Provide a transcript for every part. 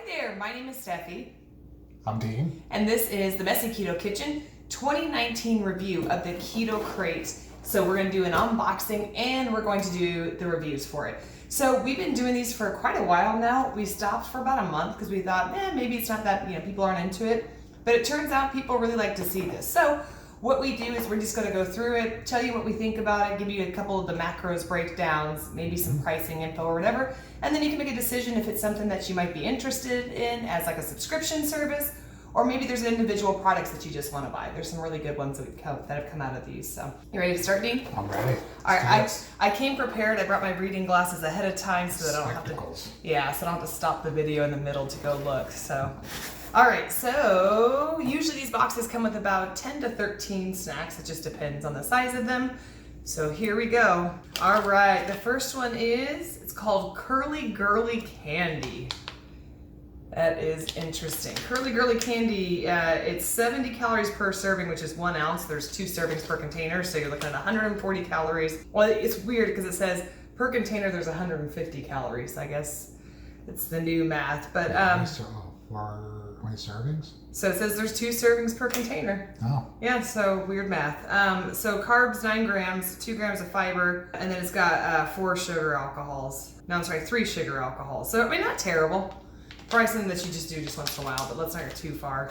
there, my name is Steffi. I'm Dean. And this is the Messy Keto Kitchen 2019 review of the Keto Krate. So we're going to do an unboxing and we're going to do the reviews for it. So we've been doing these for quite a while now. We stopped for about a month because we thought, maybe it's not that, people aren't into it. But it turns out people really like to see this. So what we do is we're just going to go through it, tell you what we think about it, give you a couple of the macros breakdowns, maybe some pricing info or whatever, and then you can make a decision if it's something that you might be interested in as like a subscription service, or maybe there's individual products that you just want to buy. There's some really good ones that have come out of these. So you ready to start, Dean? I'm ready. All right, I came prepared. I brought my reading glasses ahead of time so that I don't have to. So I don't have to stop the video in the middle to go look. So. All right, so usually these boxes come with about 10 to 13 snacks. It just depends on the size of them. So here we go. All right, the first one it's called Curly Girly Candy. That is interesting. Curly Girly Candy, it's 70 calories per serving, which is 1 ounce. There's 2 servings per container, so you're looking at 140 calories. Well, it's weird because it says per container there's 150 calories. I guess it's the new math, but how many servings? So it says there's 2 servings per container. Oh. Yeah, so weird math. So carbs, 9 grams, 2 grams of fiber, and then it's got 4 sugar alcohols. No, I'm sorry, 3 sugar alcohols. So, not terrible. Probably something that you just do just once in a while, but let's not get too far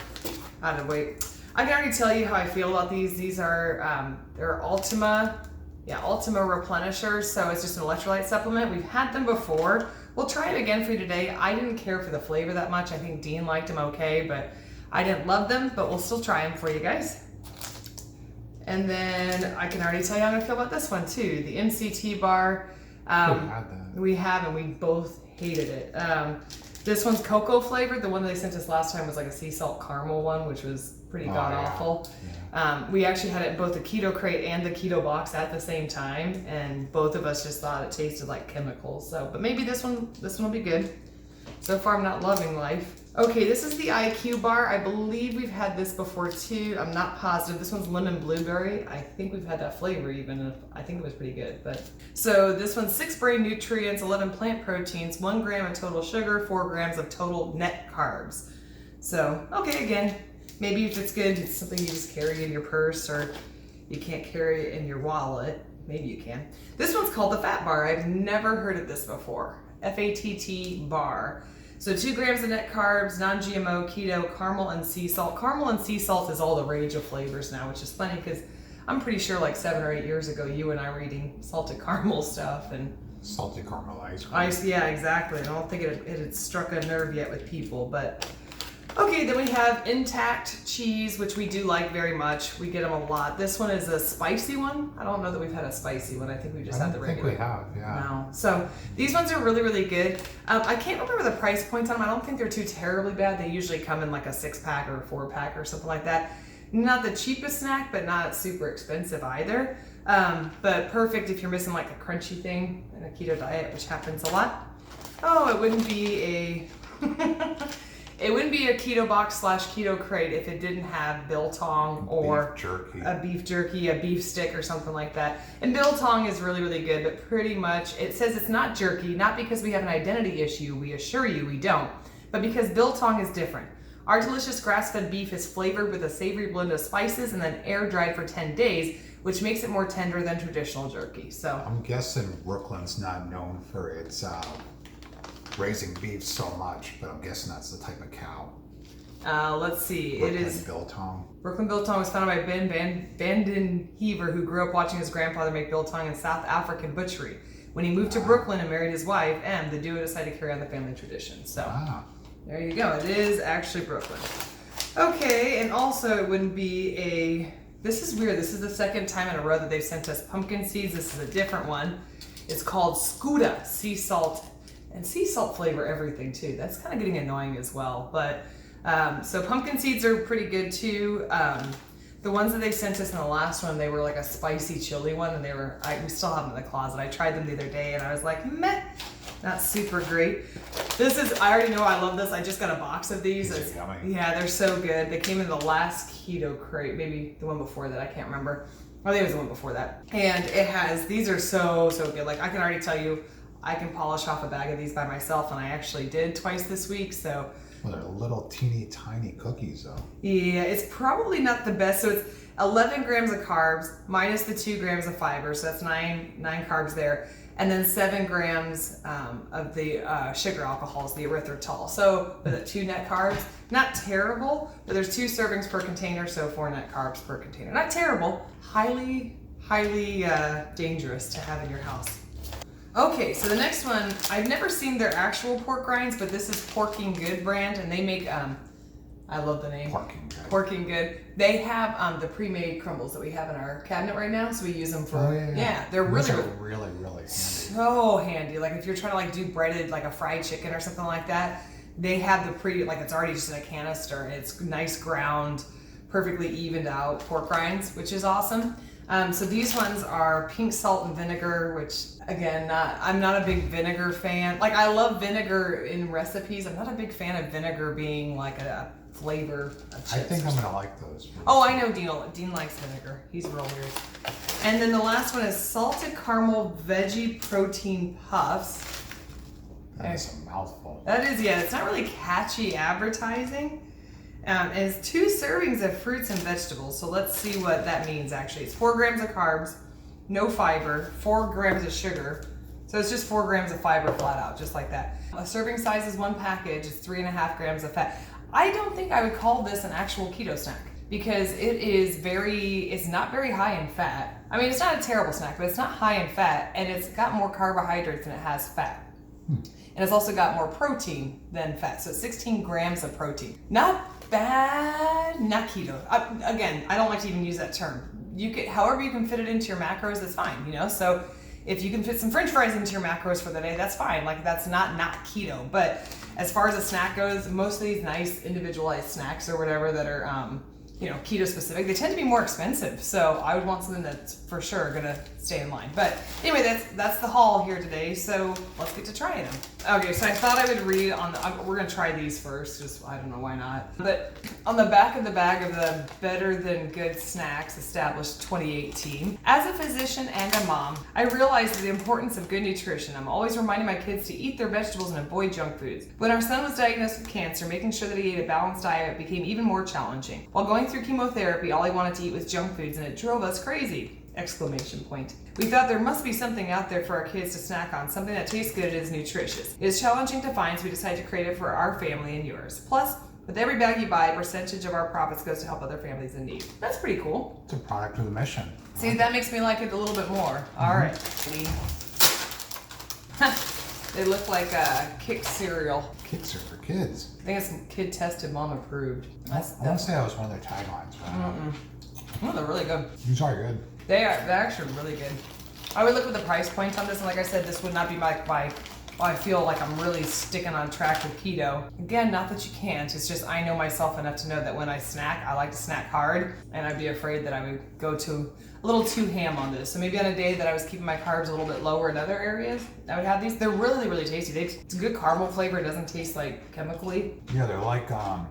out of the way. I can already tell you how I feel about these. These are, they're Ultima replenishers, so it's just an electrolyte supplement. We've had them before. We'll try it again for you today. I didn't care for the flavor that much. I think Dean liked them okay, but I didn't love them, but we'll still try them for you guys. And then I can already tell you how I feel about this one too. The MCT bar. We have, and we both hated it. This one's cocoa flavored. The one that they sent us last time was like a sea salt caramel one, which was pretty god-awful. Yeah. We actually had it both the Keto Krate and the Keto box at the same time, and both of us just thought it tasted like chemicals. So, but maybe this one will be good. So far, I'm not loving life. Okay, this is the IQ bar. I believe we've had this before too. I'm not positive. This one's lemon blueberry. I think we've had that flavor even. I think it was pretty good. But so this one's 6 brain nutrients, 11 plant proteins, 1 gram of total sugar, 4 grams of total net carbs. So, okay, again, maybe if it's good, it's something you just carry in your purse, or you can't carry it in your wallet. Maybe you can. This one's called the Fatt bar. I've never heard of this before. F-A-T-T bar. So 2 grams of net carbs, non-GMO, keto, caramel, and sea salt. Caramel and sea salt is all the rage of flavors now, which is funny because I'm pretty sure like 7 or 8 years ago, you and I were eating salted caramel stuff and salted caramel ice cream. Yeah, exactly. I don't think it had struck a nerve yet with people, but okay. Then we have Intakt cheese, which we do like very much. We get them a lot. This one is a spicy one. I don't know that we've had a spicy one. I think we just had the regular. I think we have, yeah. No. So these ones are really, really good. I can't remember the price points on them. I don't think they're too terribly bad. They usually come in like a 6-pack or a 4-pack or something like that. Not the cheapest snack, but not super expensive either. But perfect if you're missing like a crunchy thing in a keto diet, which happens a lot. Oh, it wouldn't be a it wouldn't be a keto box / Keto Krate if it didn't have Biltong or beef jerky, a beef stick or something like that. And Biltong is really, really good, but pretty much it says it's not jerky, not because we have an identity issue, we assure you we don't, but because Biltong is different. Our delicious grass-fed beef is flavored with a savory blend of spices and then air-dried for 10 days, which makes it more tender than traditional jerky. So I'm guessing Brooklyn's not known for its raising beef so much, but I'm guessing that's the type of cow. Let's see. Brooklyn it is Biltong. Brooklyn Biltong was founded by Ben Vanden Hever, who grew up watching his grandfather make biltong in South African butchery. When he moved to Brooklyn and married his wife, Em, the duo decided to carry on the family tradition. So there you go. It is actually Brooklyn. Okay, and also it wouldn't be this is weird. This is the 2nd time in a row that they've sent us pumpkin seeds. This is a different one. It's called Scuta sea salt. And sea salt flavor everything too. That's kind of getting annoying as well. But so pumpkin seeds are pretty good too. The ones that they sent us in the last one, they were like a spicy chili one, and we still have them in the closet. I tried them the other day and I was like, meh, not super great. I already know I love this. I just got a box of these. These are yummy. Yeah, they're so good. They came in the last Keto Krate, maybe the one before that, I can't remember. I think it was the one before that. And these are so good. Like I can polish off a bag of these by myself, and I actually did twice this week. So Well, they're little teeny tiny cookies though. Yeah, it's probably not the best. So it's 11 grams of carbs minus the 2 grams of fiber. So that's nine carbs there. And then 7 grams of the sugar alcohols, the erythritol. So with it 2 net carbs, not terrible, but there's 2 servings per container, so 4 net carbs per container. Not terrible, highly dangerous to have in your house. Okay, so the next one, I've never seen their actual pork rinds, but this is Porking Good brand, and they make, I love the name. Porking Good. They have the pre-made crumbles that we have in our cabinet right now, so we use them for, they're Those really, are really handy. so handy. Like if you're trying to like do breaded, like a fried chicken or something like that, they have the like it's already just in a canister, and it's nice ground, perfectly evened out pork rinds, which is awesome. So these ones are pink salt and vinegar, which again, I'm not a big vinegar fan. Like I love vinegar in recipes. I'm not a big fan of vinegar being like a flavor of chips. I think I'm gonna like those. Oh, I know Dean likes vinegar. He's real weird. And then the last one is salted caramel veggie protein puffs. That's a mouthful. That is, yeah, it's not really catchy advertising. And it's 2 servings of fruits and vegetables. So let's see what that means actually. It's 4 grams of carbs, no fiber, 4 grams of sugar. So it's just 4 grams of fiber flat out, just like that. A serving size is 1 package. It's 3.5 grams of fat. I don't think I would call this an actual keto snack because it's not very high in fat. I mean, it's not a terrible snack, but it's not high in fat, and it's got more carbohydrates than it has fat. And it's also got more protein than fat. So 16 grams of protein. Not bad, not keto. Again, I don't like to even use that term. However you can fit it into your macros, that's fine, you know? So if you can fit some French fries into your macros for the day, that's fine. Like that's not keto. But as far as a snack goes, most of these nice individualized snacks or whatever that are, keto specific, they tend to be more expensive. So I would want something that's for sure gonna stay in line. But anyway, that's the haul here today. So let's get to trying them. Okay, so I thought I would read we're gonna try these first, just I don't know why not. But on the back of the bag of the Better Than Good Snacks established 2018. As a physician and a mom, I realized the importance of good nutrition. I'm always reminding my kids to eat their vegetables and avoid junk foods. When our son was diagnosed with cancer, making sure that he ate a balanced diet became even more challenging. While going through chemotherapy, all he wanted to eat was junk foods, and it drove us crazy! Exclamation point. We thought there must be something out there for our kids to snack on, something that tastes good and is nutritious. It is challenging to find, so we decided to create it for our family and yours. Plus, with every bag you buy, a percentage of our profits goes to help other families in need. That's pretty cool. It's a product of the mission. See, that makes me like it a little bit more. All right. They look like a Kick cereal. Kicks are for kids. I think it's kid tested, mom approved. I want to say that was one of their taglines. Oh, they're really good. These are good. They're actually really good. I would look at the price points on this, and like I said, this would not be I feel like I'm really sticking on track with keto. Again, not that you can't, it's just I know myself enough to know that when I snack, I like to snack hard, and I'd be afraid that I would go to a little too ham on this. So maybe on a day that I was keeping my carbs a little bit lower in other areas, I would have these. They're really, really tasty. It's a good caramel flavor. It doesn't taste like chemically. Yeah, they're like a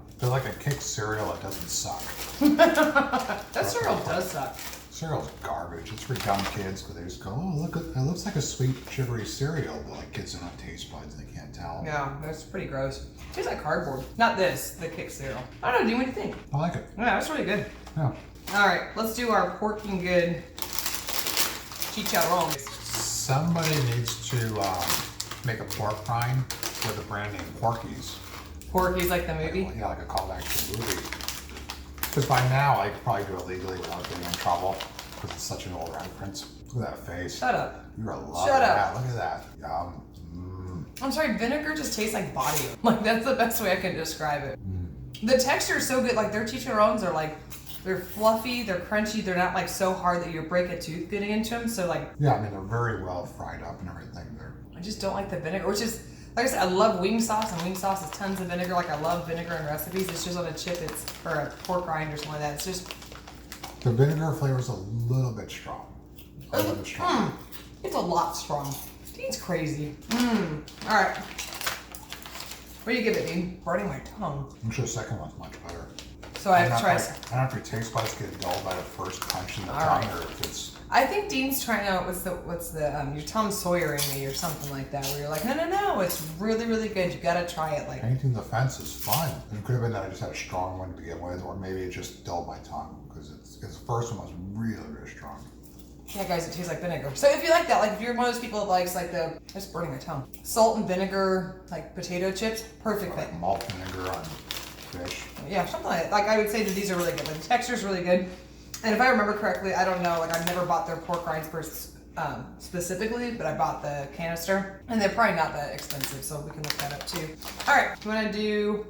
Kick cereal that doesn't suck. That cereal does suck. Cereal's garbage. It's for dumb kids, but they just go, oh, look, it looks like a sweet, sugary cereal, but like kids don't have taste buds and they can't tell. Yeah, that's pretty gross. It tastes like cardboard. Not this, the Kick cereal. I don't know, Dean, what do you think? I like it. Yeah, that's really good. Yeah. All right, let's do our Porking Good Chichirone. Somebody needs to make a pork rind with a brand name Porky's. Porky's like the movie? Yeah, like a callback to the movie. Because by now, I could probably do it legally without getting in trouble, because it's such an old reference. Look at that face. Shut up. You're a lot Shut of up. that. Look at that. I'm sorry, vinegar just tastes like body. Like, that's the best way I can describe it. The texture is so good. Like, their chicharrones are like, they're fluffy, they're crunchy, they're not like so hard that you break a tooth getting into them. So like, yeah, I mean, they're very well fried up and everything. I just don't like the vinegar, which is, like I said, I love wing sauce, and wing sauce is tons of vinegar. Like, I love vinegar in recipes. It's just on a chip, or a pork rind or something like that. It's just... The vinegar flavor is a little bit strong. A little bit strong. It's a lot strong. Dean's crazy. All right. What do you give it, Dean? Burning my tongue. I'm sure the second one's much better. So I have to try. I don't know if your taste buds get dull by the first punch in the All tongue, right. or if it's. I think Dean's trying out what's the you're Tom Sawyering me or something like that, where you're like, no, it's really, really good. You gotta try it. Like Painting the fence is fun. It could have been that I just had a strong one to begin with, or maybe it just dulled my tongue because the first one was really, really strong. yeah, guys, it tastes like vinegar. So if you like that, like if you're one of those people that likes like the just burning my tongue, salt and vinegar like potato chips, perfect Like thing. malt vinegar on fish. Yeah, something like that. Like I would say that these are really good. Like the texture's really good. And if I remember correctly, I don't know, like I've never bought their pork rinds specifically, but I bought the canister. And they're probably not that expensive, so we can look that up too. All right, you wanna do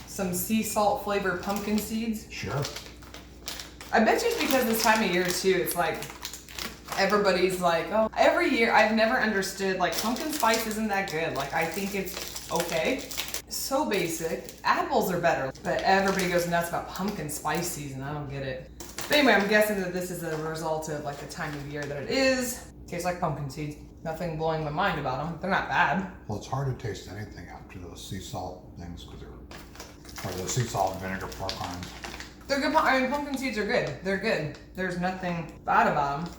some sea salt flavored pumpkin seeds? Sure. I bet you it's because this time of year too, it's like, everybody's like, oh, every year I've never understood, like pumpkin spice isn't that good. Like I think it's okay. So basic. Apples are better, but everybody goes nuts about pumpkin spice season. I don't get it. But anyway, I'm guessing that this is a result of like the time of year that it is. Tastes like pumpkin seeds. Nothing blowing my mind about them. They're not bad. Well, it's hard to taste anything after those sea salt things because or the sea salt and vinegar pork rinds. They're good. I mean, pumpkin seeds are good. They're good. There's nothing bad about them.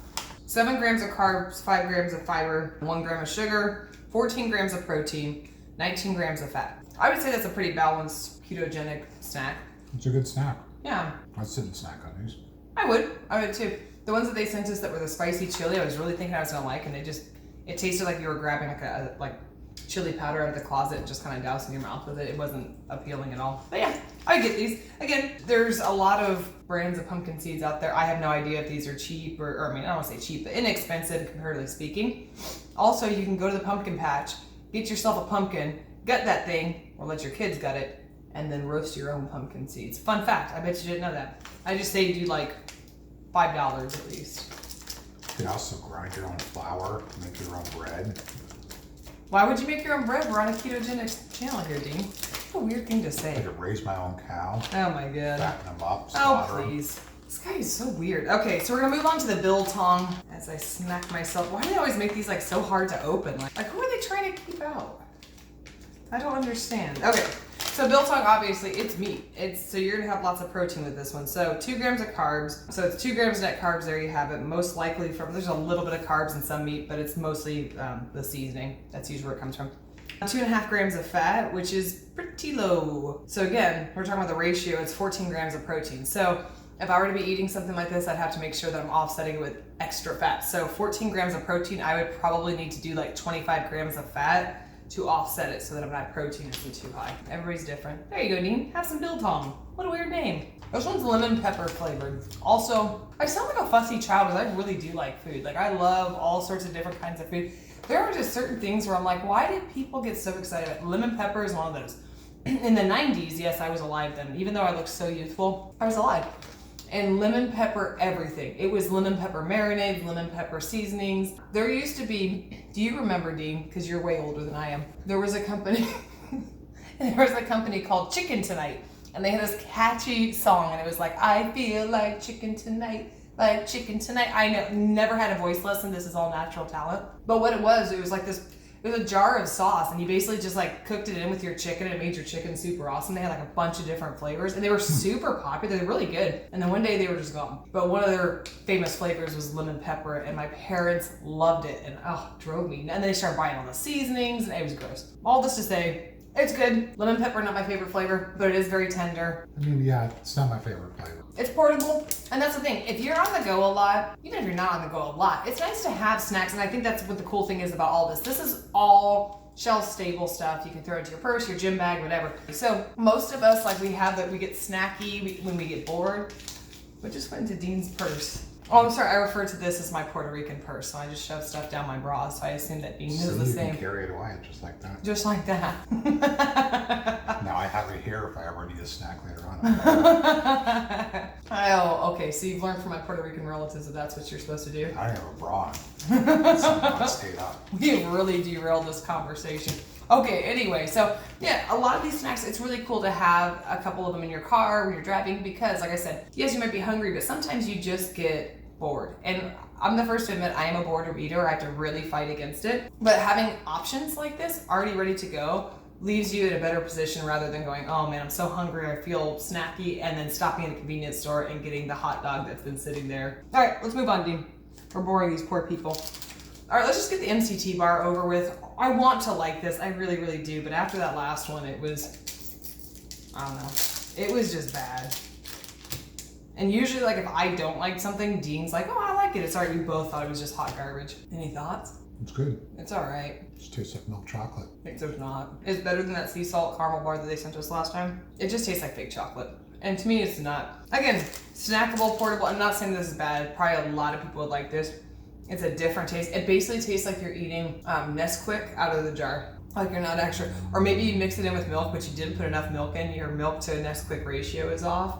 7 grams of carbs, 5 grams of fiber, 1 gram of sugar, 14 grams of protein, 19 grams of fat. I would say that's a pretty balanced ketogenic snack. It's a good snack. Yeah. I'd sit and snack on these. I would too. The ones that they sent us that were the spicy chili, I was really thinking I was gonna like, and it tasted like you were grabbing like chili powder out of the closet and just kind of dousing your mouth with it. It wasn't appealing at all. But yeah, I get these. Again, there's a lot of brands of pumpkin seeds out there. I have no idea if these are cheap or I mean, I don't want to say cheap, but inexpensive comparatively speaking. Also, you can go to the pumpkin patch, get yourself a pumpkin, gut that thing, or let your kids gut it, and then roast your own pumpkin seeds. Fun fact, I bet you didn't know that. I just saved you like $5 at least. You can also grind your own flour, make your own bread. Why would you make your own bread? We're on a ketogenic channel here, Dean. What a weird thing to I say. could raise my own cow, Oh my god. fatten them up, Oh slaughter 'em. please. This guy is so weird. Okay, so we're gonna move on to the Biltong as I smack myself. Why do they always make these like so hard to open? Like who are they trying to keep out? I don't understand. Okay, so Biltong, obviously, it's meat. So you're gonna have lots of protein with this one. So 2 grams of carbs. So it's 2 grams net carbs, there you have it. Most likely there's a little bit of carbs in some meat, but it's mostly the seasoning. That's usually where it comes from. 2.5 grams of fat, which is pretty low. So again, we're talking about the ratio, it's 14 grams of protein. So if I were to be eating something like this, I'd have to make sure that I'm offsetting it with extra fat. So 14 grams of protein, I would probably need to do like 25 grams of fat to offset it so that my protein isn't too high. Everybody's different. There you go, Dean. Have some Biltong. What a weird name. This one's lemon pepper flavored. Also, I sound like a fussy child because I really do like food. Like I love all sorts of different kinds of food. There are just certain things where I'm like, why did people get so excited about it? Lemon pepper is one of those. In the 90s, yes, I was alive then. Even though I looked so youthful, I was alive. And lemon pepper everything. It was lemon pepper marinades, lemon pepper seasonings. There used to be, do you remember, Dean? Because you're way older than I am. There was a company, called Chicken Tonight. And they had this catchy song and it was like, I feel like chicken tonight, like chicken tonight. I know, never had a voice lesson. This is all natural talent. But what it was like this, it was a jar of sauce and you basically just like cooked it in with your chicken and it made your chicken super awesome. They had like a bunch of different flavors and they were super popular. They're really good. And then one day they were just gone. But one of their famous flavors was lemon pepper and my parents loved it and drove me. And then they started buying all the seasonings and it was gross. All this to say, it's good. Lemon pepper, not my favorite flavor, but it is very tender. I mean, yeah, it's not my favorite flavor. It's portable, and that's the thing. If you're on the go a lot, even if you're not on the go a lot, it's nice to have snacks, and I think that's what the cool thing is about all this. This is all shelf-stable stuff. You can throw it into your purse, your gym bag, whatever. So most of us, like we get snacky when we get bored. We just went into Dean's purse. Oh, I'm sorry, I refer to this as my Puerto Rican purse, so I just shove stuff down my bra, so I assume that Dean is the same. You can carry it away just like that. Just like that. Now I have it here if I ever need a snack later on. Oh, okay, so you've learned from my Puerto Rican relatives that that's what you're supposed to do? I don't have a bra on. Somehow stayed up. We really derailed this conversation. Okay, anyway, so yeah, a lot of these snacks, it's really cool to have a couple of them in your car when you're driving because, like I said, yes, you might be hungry, but sometimes you just get bored. And I'm the first to admit I am a boredom eater. I have to really fight against it. But having options like this already ready to go leaves you in a better position rather than going, oh man, I'm so hungry, I feel snacky, and then stopping at the convenience store and getting the hot dog that's been sitting there. All right, let's move on, Dean. We're boring these poor people. All right, let's just get the MCT bar over with. I want to like this, I really, really do, but after that last one, it was, I don't know, it was just bad. And usually, like, if I don't like something, Dean's like, oh, I like it. It's alright, we both thought it was just hot garbage. Any thoughts? It's good. It's alright. It just tastes like milk chocolate. Except it's not. It's better than that sea salt caramel bar that they sent us last time. It just tastes like fake chocolate. And to me, it's not. Again, snackable, portable. I'm not saying this is bad. Probably a lot of people would like this. It's a different taste. It basically tastes like you're eating Nesquik out of the jar. Like you're not extra. Or maybe you mix it in with milk, but you didn't put enough milk in. Your milk to Nesquik ratio is off.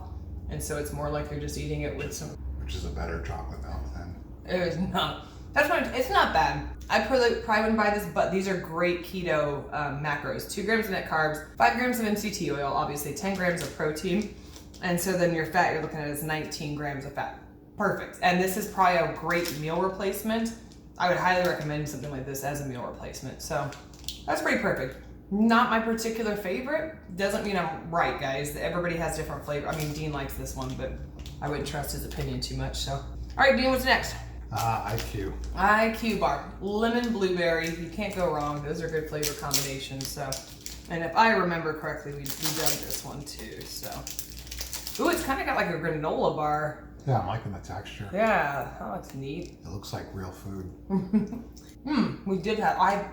And so it's more like you're just eating it with some... Which is a better chocolate milk then. It is not. That's why it's not bad. I probably wouldn't buy this, but these are great keto macros. 2 grams of net carbs, 5 grams of MCT oil, obviously 10 grams of protein. And so then your fat you're looking at is 19 grams of fat. Perfect. And this is probably a great meal replacement. I would highly recommend something like this as a meal replacement. So that's pretty perfect. Not my particular favorite. Doesn't mean I'm right, guys. Everybody has different flavor. I mean, Dean likes this one, but I wouldn't trust his opinion too much. So, all right, Dean, what's next? IQ. IQ bar. Lemon blueberry. You can't go wrong. Those are good flavor combinations. So, and if I remember correctly, we done this one too. So, ooh, it's kind of got like a granola bar. Yeah, I'm liking the texture. Yeah, that looks neat. It looks like real food. We did have,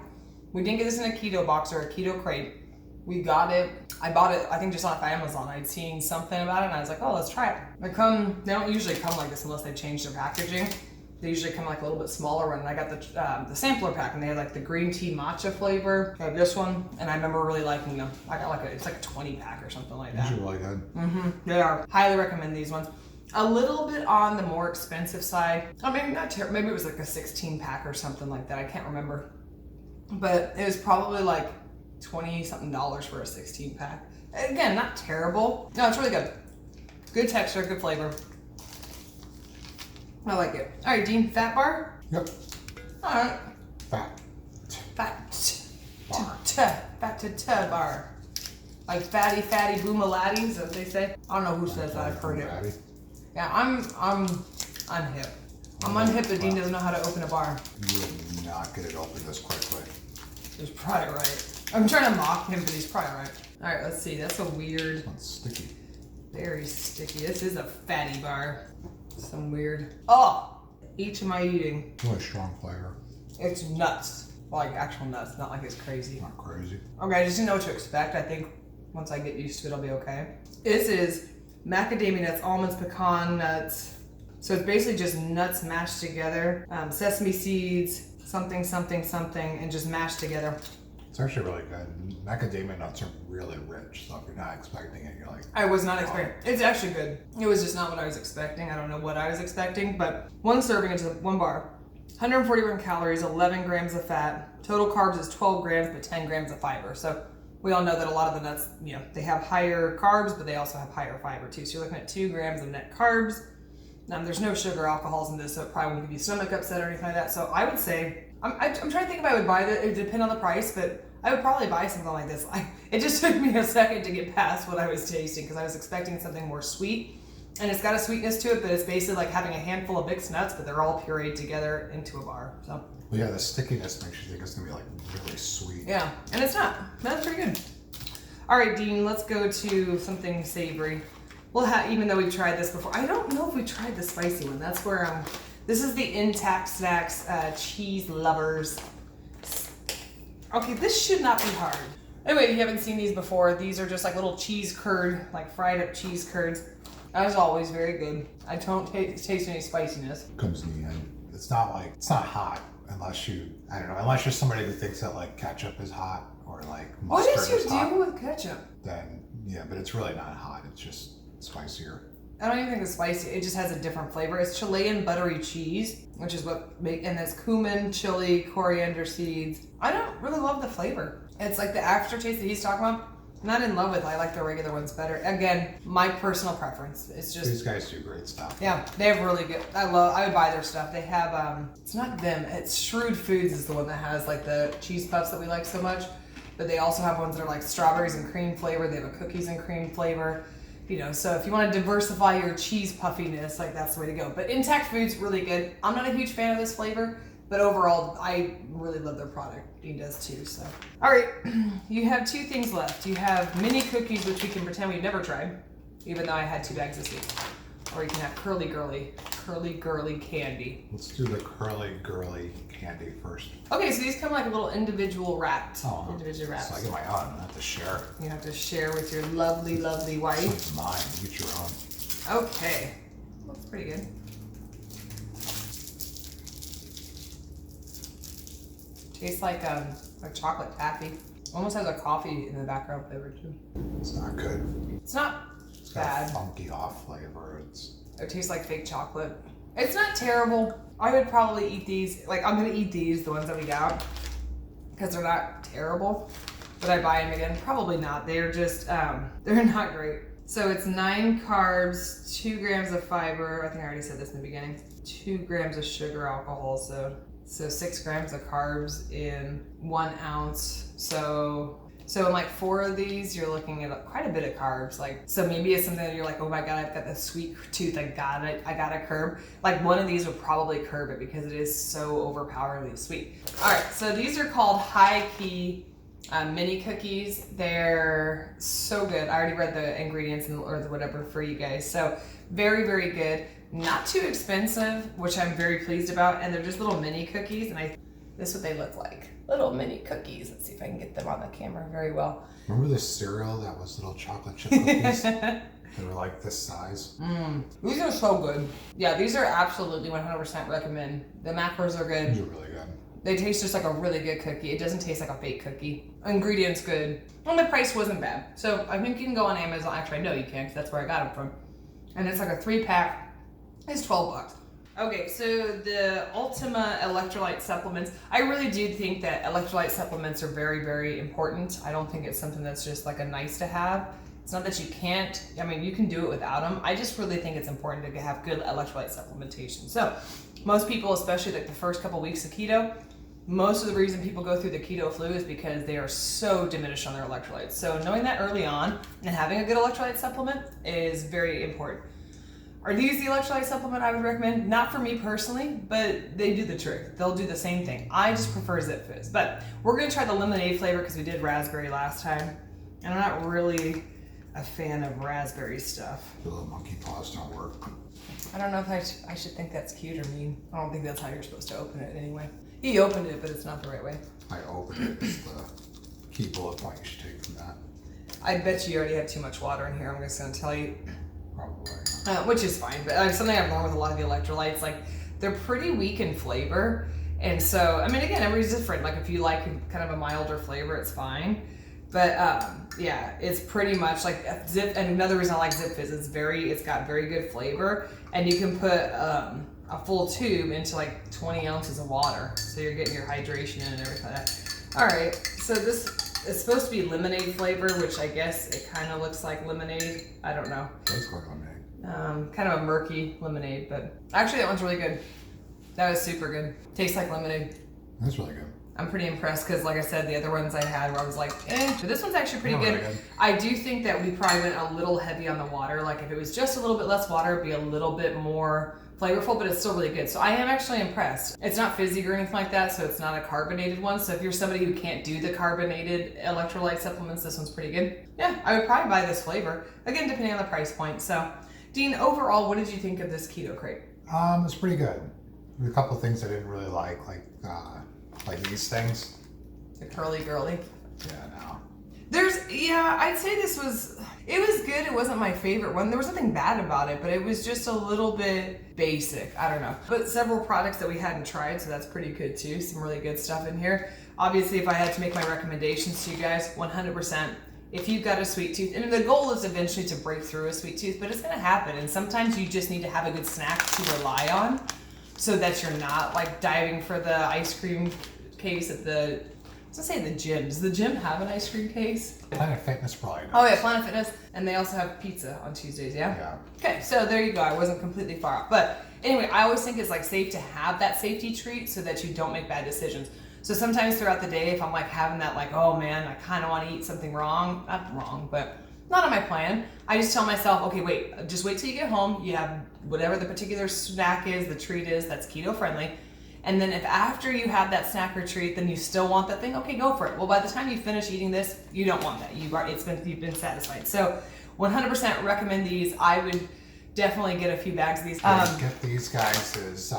we didn't get this in a keto box or a Keto Krate. We got it, I bought it, I think just off Amazon. I'd seen something about it and I was like, oh, let's try it. They don't usually come like this unless they change their packaging. They usually come like a little bit smaller one. And I got the sampler pack and they had like the green tea matcha flavor. I have this one and I remember really liking them. I got like it's like a 20 pack or something like that. These are really good. They are. Highly recommend these ones. A little bit on the more expensive side. I mean, not terrible. Maybe it was like a 16 pack or something like that. I can't remember. But it was probably like $20-something for a 16 pack. Again, not terrible. No, it's really good. Good texture, good flavor. I like it. All right, Dean, fat bar? Yep. All right. Fat. Bar. Fat bar. Like fatty boomaladdies, as they say. I don't know who says that. I've heard it. Fatty. Yeah, I'm unhip. I'm unhip that Dean doesn't know how to open a bar. You would not get it open this quickly. He's probably right. I'm trying to mock him, but he's probably right. All right, let's see. That's a weird. This one's sticky. Very sticky. This is a fatty bar. Some weird. Oh, each am I eating? Really strong flavor. It's nuts. Like actual nuts, not like it's crazy. Not crazy. Okay, I just didn't know what to expect. I think once I get used to it, I'll be okay. This is macadamia nuts, almonds, pecan nuts. So it's basically just nuts mashed together. Sesame seeds, something, and just mashed together. It's actually really good. Macadamia nuts are really rich, so if you're not expecting it, you're like... I was not expecting. It's actually good. It was just not what I was expecting. I don't know what I was expecting, but one serving is one bar. 141 calories, 11 grams of fat. Total carbs is 12 grams, but 10 grams of fiber. So we all know that a lot of the nuts, you know, they have higher carbs, but they also have higher fiber too. So you're looking at 2 grams of net carbs. There's no sugar alcohols in this, so it probably won't give you stomach upset or anything like that. So I would say, I'm trying to think if I would buy that. It would depend on the price, but I would probably buy something like this. It just took me a second to get past what I was tasting because I was expecting something more sweet. And it's got a sweetness to it, but it's basically like having a handful of mixed nuts, but they're all pureed together into a bar. So. Well, yeah, the stickiness makes you think it's gonna be like really sweet. Yeah, and it's not. That's pretty good. All right, Dean, let's go to something savory. We'll have, even though we've tried this before, I don't know if we tried the spicy one. That's where this is the Intakt Snacks Cheese Lovers. Okay, this should not be hard. Anyway, if you haven't seen these before, these are just like little cheese curd, like fried up cheese curds. As always, very good. I don't taste any spiciness. Comes in the end. It's not hot unless unless you're somebody who thinks that like ketchup is hot or like mustard What did is you hot, do with ketchup? then yeah, but it's really not hot. It's just spicier. I don't even think it's spicy. It just has a different flavor. It's Chilean buttery cheese, which is and it's cumin, chili, coriander seeds. I don't really love the flavor. It's like the aftertaste that he's talking about. I'm not in love with. I like the regular ones better. Again, my personal preference. It's just these guys do great stuff. Yeah, they have really good. I would buy their stuff. They have it's not them. It's Shrewd Foods is the one that has like the cheese puffs that we like so much. but they also have ones that are like strawberries and cream flavor. They have a cookies and cream flavor. You know, so if you want to diversify your cheese puffiness, like that's the way to go. But Intakt Food's really good. I'm not a huge fan of this flavor, but overall, I really love their product. Dean does too, so. All right, you have 2 things left. You have mini cookies, which we can pretend we've never tried, even though I had 2 bags this week. Or you can have Curly Girly candy. Let's do the Curly Girly candy first. Okay, so these come like a little individual wrapped. Oh, individual wraps. So I get my own. I have to share. You have to share with your lovely, lovely wife. This one's mine. You get your own. Okay, looks pretty good. Tastes like chocolate taffy. Almost has a coffee in the background flavor too. It's not good. It's not It's got bad. a funky off flavor. It tastes like fake chocolate. It's not terrible. I would probably eat these. Like, I'm gonna eat these, the ones that we got, because they're not terrible. Would I buy them again? Probably not. They're just, they're not great. So it's 9 carbs, 2 grams of fiber. I think I already said this in the beginning. 2 grams of sugar alcohol. So 6 grams of carbs in 1 ounce. So in like 4 of these, you're looking at quite a bit of carbs. Like, so maybe it's something that you're like, oh my God, I've got the sweet tooth. I gotta curb. Like, one of these would probably curb it because it is so overpoweringly sweet. All right, so these are called high key mini cookies. They're so good. I already read the ingredients or whatever for you guys. So very, very good. Not too expensive, which I'm very pleased about. And they're just little mini cookies. And this is what they look like. Little mini cookies. Let's see if I can get them on the camera very well. Remember the cereal that was little chocolate chip cookies? They were like this size. These are so good. Yeah, these are absolutely 100% recommend. The macros are good. These are really good. They taste just like a really good cookie. It doesn't taste like a fake cookie. Ingredients good. And the price wasn't bad. So I think you can go on Amazon. Actually, I know you can because that's where I got them from. And it's like a 3-pack. It's $12. Okay, so the Ultima Electrolyte supplements. I really do think that electrolyte supplements are very, very important. I don't think it's something that's just like a nice to have. It's not that you can't, I mean, you can do it without them. I just really think it's important to have good electrolyte supplementation. So most people, especially like the first couple weeks of keto, most of the reason people go through the keto flu is because they are so diminished on their electrolytes. So knowing that early on and having a good electrolyte supplement is very important. Are these the electrolyte supplement I would recommend? Not for me personally, but they do the trick. They'll do the same thing. I just prefer Zip Fizz. But we're gonna try the lemonade flavor because we did raspberry last time. And I'm not really a fan of raspberry stuff. The little monkey paws don't work. I don't know if I should think that's cute or mean. I don't think that's how you're supposed to open it anyway. He opened it, but it's not the right way. I opened it. It's the key bullet point you should take from that. I bet you already have too much water in here. I'm just gonna tell you. Probably. Which is fine, but something I've learned with a lot of the electrolytes, like they're pretty weak in flavor. And so, I mean, again, everybody's different. Like if you like kind of a milder flavor, it's fine. But yeah, it's pretty much like Zip. And another reason I like Zip Fizz is it's got very good flavor, and you can put a full tube into like 20 ounces of water, so you're getting your hydration in and everything like that. All right, so this is supposed to be lemonade flavor, which I guess it kind of looks like lemonade. I don't know. It does look like lemonade. Kind of a murky lemonade, but actually that one's really good. That was super good. Tastes like lemonade. That's really good. I'm pretty impressed because, like I said, the other ones I had where I was like, but this one's actually pretty good. Really good. I do think that we probably went a little heavy on the water. Like if it was just a little bit less water, it'd be a little bit more flavorful, but it's still really good. So I am actually impressed. It's not fizzy or anything like that, so it's not a carbonated one. So if you're somebody who can't do the carbonated electrolyte supplements, this one's pretty good. Yeah, I would probably buy this flavor. Again, depending on the price point. So, Dean, overall, what did you think of this Keto Krate? It's pretty good. There's a couple of things I didn't really like these things. The Curly Girly. Yeah, no. I'd say it was good. It wasn't my favorite one. There was nothing bad about it, but it was just a little bit basic. I don't know. But several products that we hadn't tried, so that's pretty good too. Some really good stuff in here. Obviously, if I had to make my recommendations to you guys, 100%. If you've got a sweet tooth, and the goal is eventually to break through a sweet tooth, but it's gonna happen. And sometimes you just need to have a good snack to rely on so that you're not like diving for the ice cream case at the gym. Does the gym have an ice cream case? Planet Fitness probably does. Oh yeah, Planet Fitness. And they also have pizza on Tuesdays, yeah? Yeah. Okay, so there you go. I wasn't completely far off. But anyway, I always think it's like safe to have that safety treat so that you don't make bad decisions. So sometimes throughout the day, if I'm like having that like, oh man, I kind of want to eat something wrong, not wrong, but not on my plan, I just tell myself, okay, wait, just wait till you get home. You have whatever the particular snack is, the treat is, that's keto friendly. And then if after you have that snack or treat, then you still want that thing, okay, go for it. Well, by the time you finish eating this, you don't want that. You've been satisfied. So 100% recommend these. I would definitely get a few bags of these. Get these guys as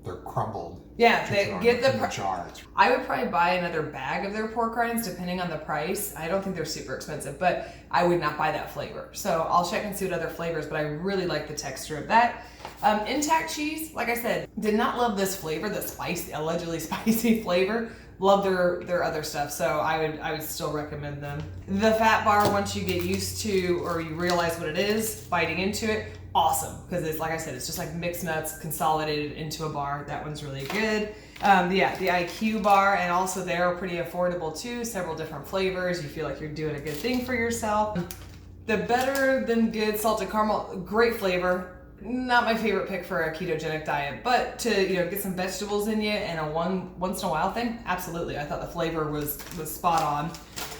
they're crumbled. Yeah, they get the jars. I would probably buy another bag of their pork rinds depending on the price. I don't think they're super expensive, but I would not buy that flavor. So I'll check and see what other flavors, but I really like the texture of that. Intakt cheese, like I said, did not love this flavor, the spicy, allegedly spicy flavor. Love their other stuff, so I would still recommend them. The Fatt bar, once you get used to or you realize what it is, biting into it, awesome, because it's like I said, it's just like mixed nuts consolidated into a bar. That one's really good. The IQ bar, and also they're pretty affordable too. Several different flavors. You feel like you're doing a good thing for yourself. The Better Than Good salted caramel, great flavor. Not my favorite pick for a ketogenic diet, but to get some vegetables in you and a once in a while thing, absolutely. I thought the flavor was spot on.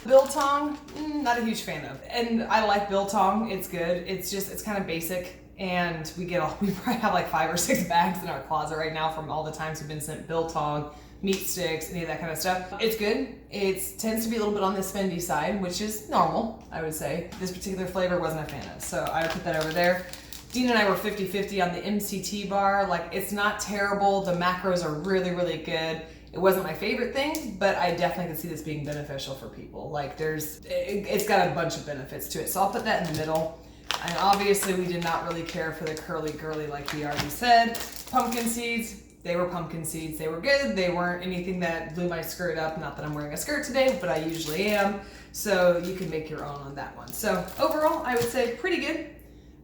Biltong, not a huge fan of, and I like Biltong. It's good. It's kind of basic. And we probably have like 5 or 6 bags in our closet right now from all the times we've been sent Biltong, meat sticks, any of that kind of stuff. It's good. It tends to be a little bit on the spendy side, which is normal, I would say. This particular flavor wasn't a fan of, so I would put that over there. Dean and I were 50-50 on the MCT bar. Like, it's not terrible. The macros are really, really good. It wasn't my favorite thing, but I definitely can see this being beneficial for people. Like, it's got a bunch of benefits to it. So I'll put that in the middle. And obviously we did not really care for the Girly like we already said. Pumpkin seeds, they were pumpkin seeds. They were good. They weren't anything that blew my skirt up. Not that I'm wearing a skirt today, but I usually am. So you can make your own on that one. So overall, I would say pretty good.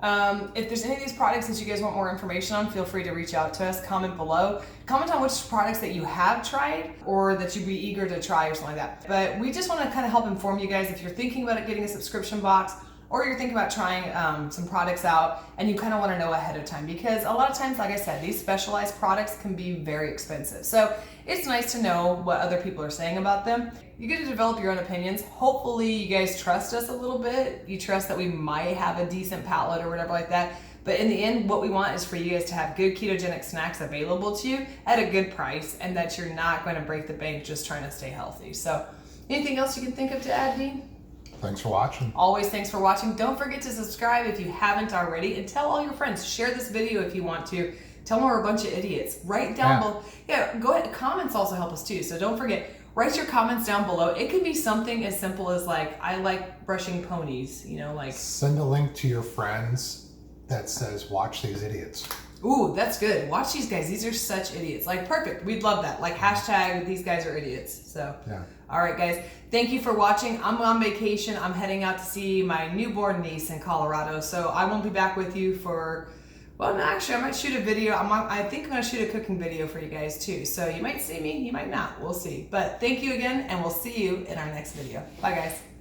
If there's any of these products that you guys want more information on, feel free to reach out to us, comment below. Comment on which products that you have tried or that you'd be eager to try or something like that. But we just want to kind of help inform you guys if you're thinking about getting a subscription box, or you're thinking about trying some products out and you kind of want to know ahead of time, because a lot of times, like I said, these specialized products can be very expensive. So it's nice to know what other people are saying about them. You get to develop your own opinions. Hopefully you guys trust us a little bit. You trust that we might have a decent palate or whatever like that. But in the end, what we want is for you guys to have good ketogenic snacks available to you at a good price, and that you're not going to break the bank just trying to stay healthy. So anything else you can think of to add, Dean? Thanks for watching. Always thanks for watching. Don't forget to subscribe if you haven't already, and tell all your friends. Share this video if you want to. Tell them we're a bunch of idiots. Write down below. Yeah, go ahead. Comments also help us too. So don't forget, write your comments down below. It could be something as simple as like, I like brushing ponies, like. Send a link to your friends that says, watch these idiots. Ooh, that's good. Watch these guys. These are such idiots. Like, perfect. We'd love that. Like, hashtag these guys are idiots. So, yeah. All right, guys. Thank you for watching. I'm on vacation. I'm heading out to see my newborn niece in Colorado. So I won't be back with you for, well, no, actually, I might shoot a video. I think I'm going to shoot a cooking video for you guys too. So you might see me, you might not. We'll see. But thank you again, and we'll see you in our next video. Bye, guys.